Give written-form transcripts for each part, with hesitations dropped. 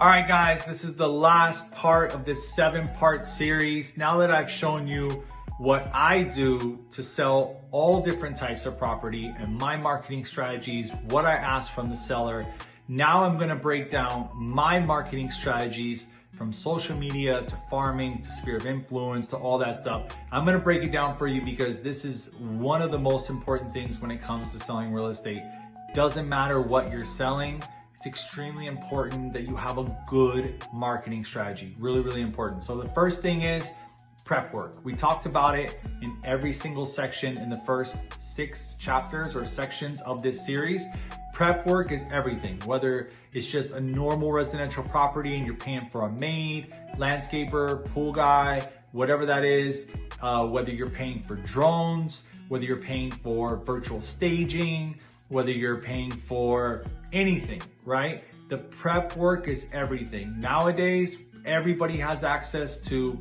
All right, guys, this is the last part of this 7-part series. Now that I've shown you what I do to sell all different types of property and my marketing strategies, what I ask from the seller, now I'm gonna break down my marketing strategies from social media to farming to sphere of influence to all that stuff. I'm gonna break it down for you because this is one of the most important things when it comes to selling real estate. Doesn't matter what you're selling, it's extremely important that you have a good marketing strategy. Really, really important. So the first thing is prep work. We talked about it in every single section in the first 6 chapters or sections of this series. Prep work is everything, whether it's just a normal residential property and you're paying for a maid, landscaper, pool guy, whatever that is, whether you're paying for drones, whether you're paying for virtual staging, whether you're paying for anything, right? The prep work is everything. Nowadays, everybody has access to,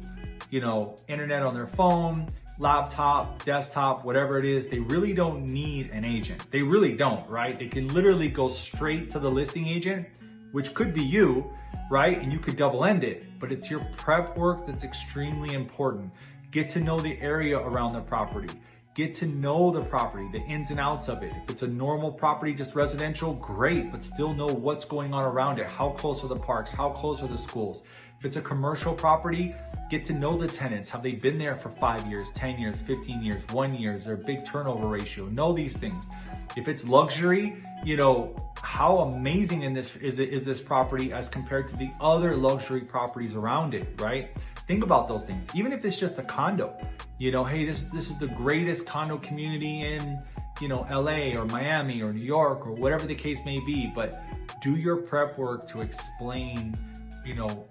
internet on their phone, laptop, desktop, whatever it is. They really don't need an agent. They really don't, right? They can literally go straight to the listing agent, which could be you, right? And you could double end it, but it's your prep work that's extremely important. Get to know the area around the property. Get to know the property, the ins and outs of it. If it's a normal property, just residential, great, but still know what's going on around it. How close are the parks? How close are the schools? If it's a commercial property, get to know the tenants. Have they been there for 5 years, 10 years, 15 years, 1 year? Is there a big turnover ratio? Know these things. If it's luxury, how amazing is this property as compared to the other luxury properties around it, right? Think about those things. Even if it's just a condo, hey, this is the greatest condo community in, LA or Miami or New York or whatever the case may be, but do your prep work to explain,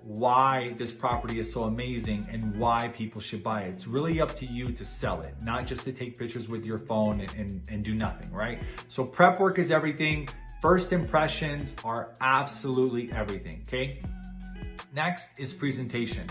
why this property is so amazing and why people should buy it. It's really up to you to sell it, not just to take pictures with your phone and do nothing, right? So prep work is everything. First impressions are absolutely everything, okay? Next is presentation.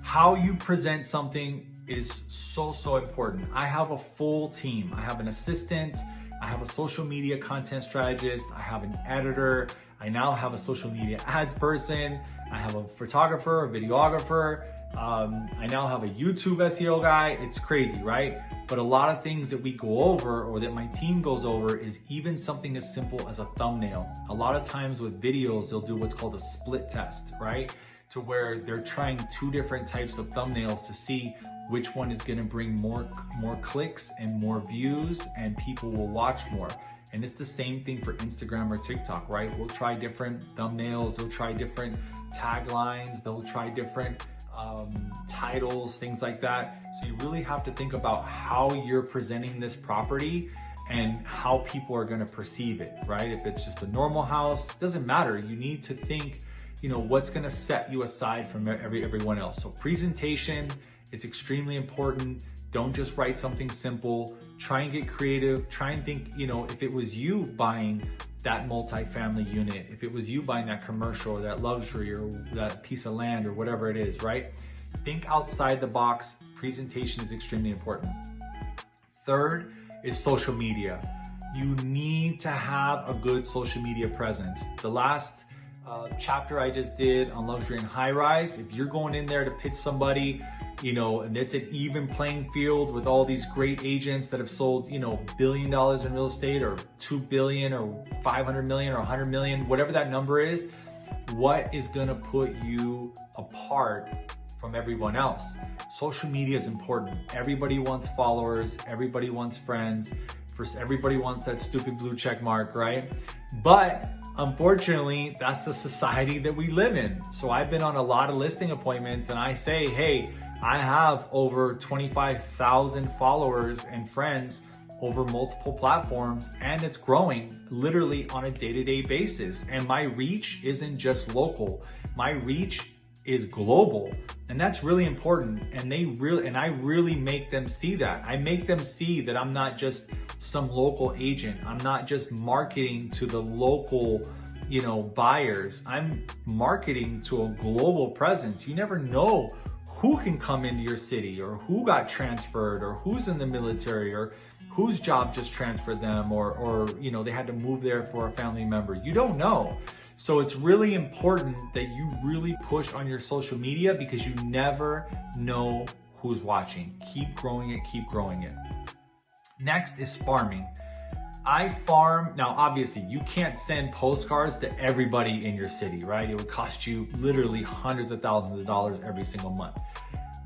How you present something is so important. I have a full team. I have an assistant, I have a social media content strategist, I have an editor, I now have a social media ads person, I have a photographer, a videographer, I now have a YouTube SEO guy. It's crazy, right? But a lot of things that we go over or that my team goes over is even something as simple as a thumbnail. A lot of times with videos, they'll do what's called a split test, right? To where they're trying 2 different types of thumbnails to see which one is gonna bring more clicks and more views and people will watch more. And it's the same thing for Instagram or TikTok, right? We'll try different thumbnails, they'll try different taglines, they'll try different titles, things like that. So you really have to think about how you're presenting this property and how people are gonna perceive it, right? If it's just a normal house, doesn't matter. You need to think, what's gonna set you aside from everyone else. So presentation is extremely important. Don't just write something simple. Try and get creative. Try and think, if it was you buying that multifamily unit, if it was you buying that commercial or that luxury or that piece of land or whatever it is, right? Think outside the box. Presentation is extremely important. Third is social media. You need to have a good social media presence. The last chapter I just did on luxury and high rise, if you're going in there to pitch somebody, and it's an even playing field with all these great agents that have sold, $1 billion in real estate or 2 billion or 500 million or 100 million, whatever that number is, what is gonna put you apart from everyone else? Social media is important. Everybody wants followers, everybody wants friends, everybody wants that stupid blue check mark, right? But unfortunately, that's the society that we live in. So I've been on a lot of listing appointments and I say, hey, I have over 25,000 followers and friends over multiple platforms and it's growing literally on a day-to-day basis. And my reach isn't just local. My reach is global. And that's really important. And I really make them see that. I make them see that I'm not just some local agent. I'm not just marketing to the local, buyers. I'm marketing to a global presence. You never know who can come into your city or who got transferred or who's in the military or whose job just transferred them or they had to move there for a family member. You don't know. So it's really important that you really push on your social media because you never know who's watching. Keep growing it, keep growing it. Next is farming. I farm, now obviously you can't send postcards to everybody in your city, right? It would cost you literally hundreds of thousands of dollars every single month.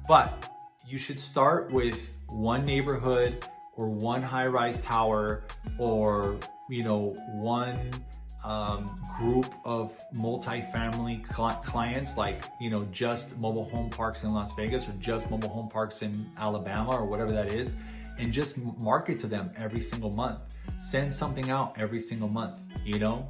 But you should start with one neighborhood or one high-rise tower or, one group of multi-family clients, like, just mobile home parks in Las Vegas or just mobile home parks in Alabama or whatever that is, and just market to them every single month. Send something out every single month,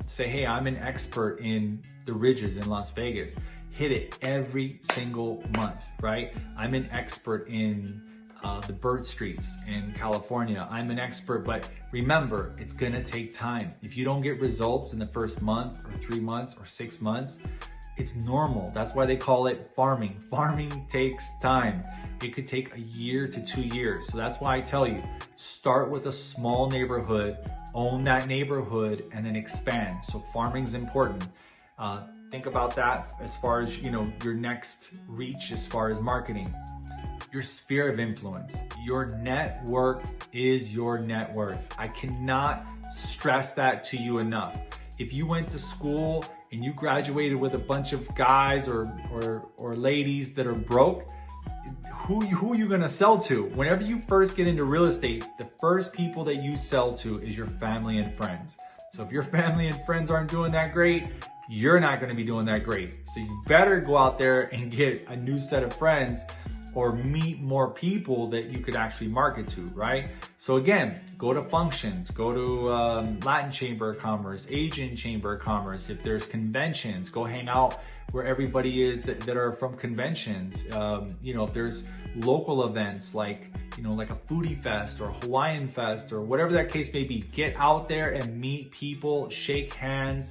say, hey, I'm an expert in the ridges in Las Vegas. Hit it every single month, right? I'm an expert in the bird streets in California. I'm an expert, but remember, it's gonna take time. If you don't get results in the first month or 3 months or 6 months, it's normal. That's why they call it farming. Farming takes time. It could take a year to 2 years. So that's why I tell you, start with a small neighborhood, own that neighborhood, and then expand. So farming is important. Think about that as far as, your next reach as far as marketing. Your sphere of influence. Your network is your net worth. I cannot stress that to you enough. If you went to school and you graduated with a bunch of guys or ladies that are broke, who are you gonna sell to? Whenever you first get into real estate, the first people that you sell to is your family and friends. So if your family and friends aren't doing that great, you're not gonna be doing that great. So you better go out there and get a new set of friends or meet more people that you could actually market to, right? So again, go to functions, go to Latin Chamber of Commerce, Asian Chamber of Commerce. If there's conventions, go hang out where everybody is that are from conventions. If there's local events like a foodie fest or Hawaiian fest or whatever that case may be, get out there and meet people, shake hands,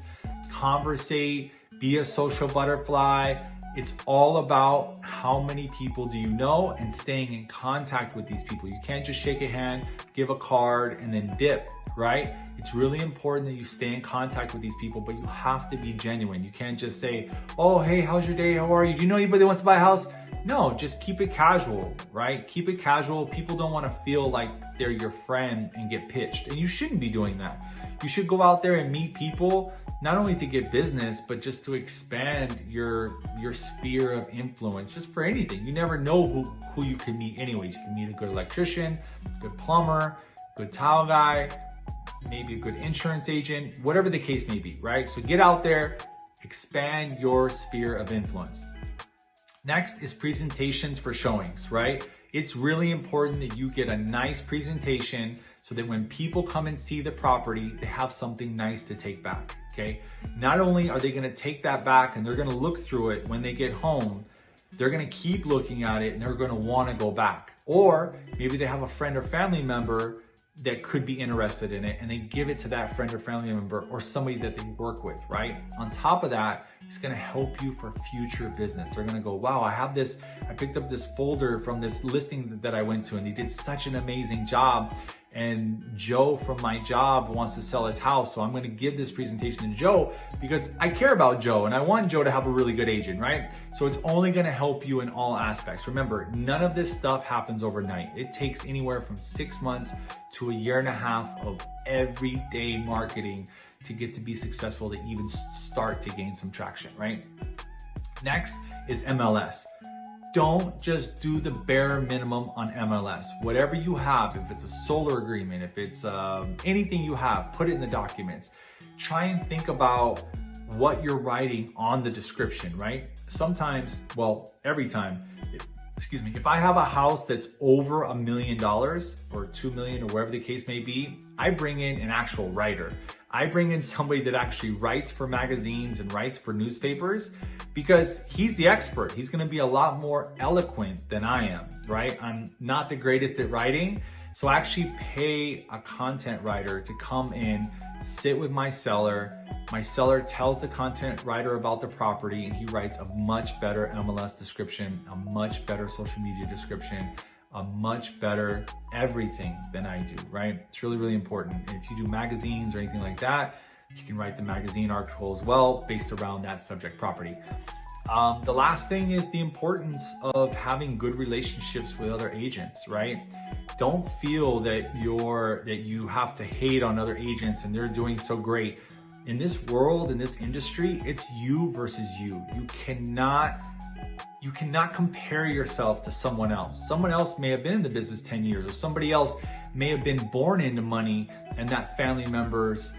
conversate, be a social butterfly. It's all about how many people do you know and staying in contact with these people. You can't just shake a hand, give a card, and then dip, right? It's really important that you stay in contact with these people, but you have to be genuine. You can't just say, oh, hey, how's your day? How are you? Do you know anybody that wants to buy a house? No, just keep it casual, right? Keep it casual. People don't want to feel like they're your friend and get pitched, and you shouldn't be doing that. You should go out there and meet people, not only to get business, but just to expand your sphere of influence, just for anything. You never know who you can meet anyways. You can meet a good electrician, good plumber, good tile guy, maybe a good insurance agent, whatever the case may be, right? So get out there, expand your sphere of influence. Next is presentations for showings, right? It's really important that you get a nice presentation so that when people come and see the property, they have something nice to take back, okay? Not only are they gonna take that back and they're gonna look through it when they get home, they're gonna keep looking at it and they're gonna wanna go back. Or maybe they have a friend or family member that could be interested in it and they give it to that friend or family member or somebody that they work with, right? On top of that, it's gonna help you for future business. They're gonna go, wow, I picked up this folder from this listing that I went to and they did such an amazing job. And Joe from my job wants to sell his house. So I'm gonna give this presentation to Joe because I care about Joe and I want Joe to have a really good agent, right? So it's only gonna help you in all aspects. Remember, none of this stuff happens overnight. It takes anywhere from 6 months to a year and a half of everyday marketing to get to be successful, to even start to gain some traction, right? Next is MLS. Don't just do the bare minimum on MLS. Whatever you have, if it's a solar agreement, if it's anything you have, put it in the documents. Try and think about what you're writing on the description, right? Sometimes, well, every time, if I have a house that's over $1 million or 2 million or wherever the case may be, I bring in an actual writer. I bring in somebody that actually writes for magazines and writes for newspapers because he's the expert. He's gonna be a lot more eloquent than I am, right? I'm not the greatest at writing, so I actually pay a content writer to come in, sit with my seller. My seller tells the content writer about the property and he writes a much better MLS description, a much better social media description, a much better everything than I do, right? It's really, really important. And if you do magazines or anything like that, You can write the magazine article as well based around that subject property. The last thing is the importance of having good relationships with other agents, right? Don't feel that you have to hate on other agents and they're doing so great. In this world, in this industry, it's you versus you. You cannot compare yourself to someone else. Someone else may have been in the business 10 years, or somebody else may have been born into money, and that family members,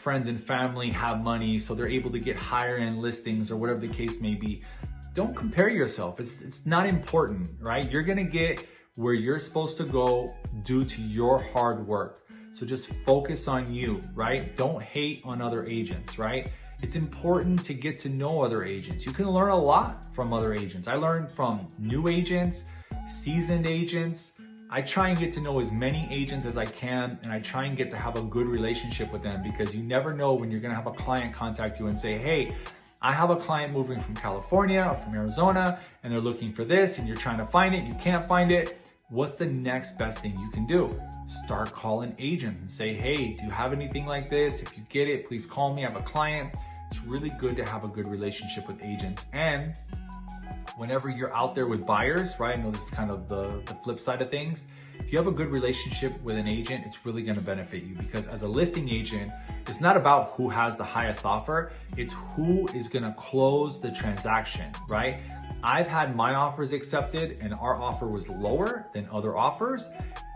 friends and family have money, so they're able to get higher end listings or whatever the case may be. Don't compare yourself. It's not important, right? You're gonna get where you're supposed to go due to your hard work. So just focus on you, right? Don't hate on other agents, right? It's important to get to know other agents. You can learn a lot from other agents. I learned from new agents, seasoned agents. I try and get to know as many agents as I can, and I try and get to have a good relationship with them, because you never know when you're gonna have a client contact you and say, hey, I have a client moving from California or from Arizona, and they're looking for this, and you're trying to find it, you can't find it. What's the next best thing you can do? Start calling agents and say, hey, do you have anything like this? If you get it, please call me, I have a client. It's really good to have a good relationship with agents. And whenever you're out there with buyers, right? I know this is kind of the flip side of things. If you have a good relationship with an agent, it's really gonna benefit you, because as a listing agent, it's not about who has the highest offer, it's who is gonna close the transaction, right? I've had my offers accepted and our offer was lower than other offers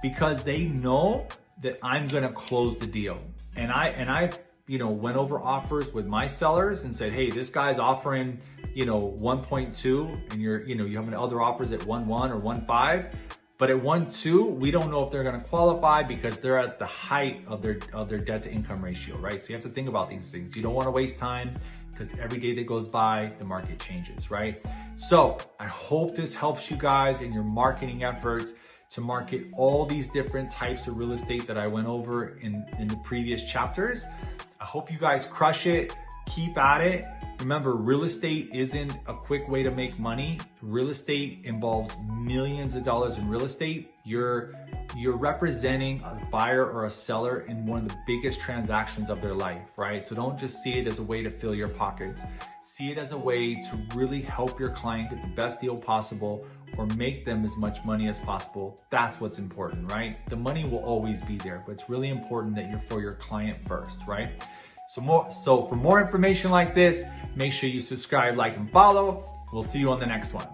because they know that I'm gonna close the deal. And I went over offers with my sellers and said, hey, this guy's offering, 1.2, and you have other offers at 1.1 or 1.5, but at 1.2, we don't know if they're gonna qualify because they're at the height of their debt to income ratio, right? So you have to think about these things. You don't wanna waste time, because every day that goes by, the market changes, right? So I hope this helps you guys in your marketing efforts to market all these different types of real estate that I went over in the previous chapters. I hope you guys crush it, keep at it. Remember, real estate isn't a quick way to make money. Real estate involves millions of dollars in real estate. You're representing a buyer or a seller in one of the biggest transactions of their life, right? So don't just see it as a way to fill your pockets. See it as a way to really help your client get the best deal possible, or make them as much money as possible. That's what's important, right? The money will always be there, but it's really important that you're for your client first, right? So for more information like this, make sure you subscribe, like, and follow. We'll see you on the next one.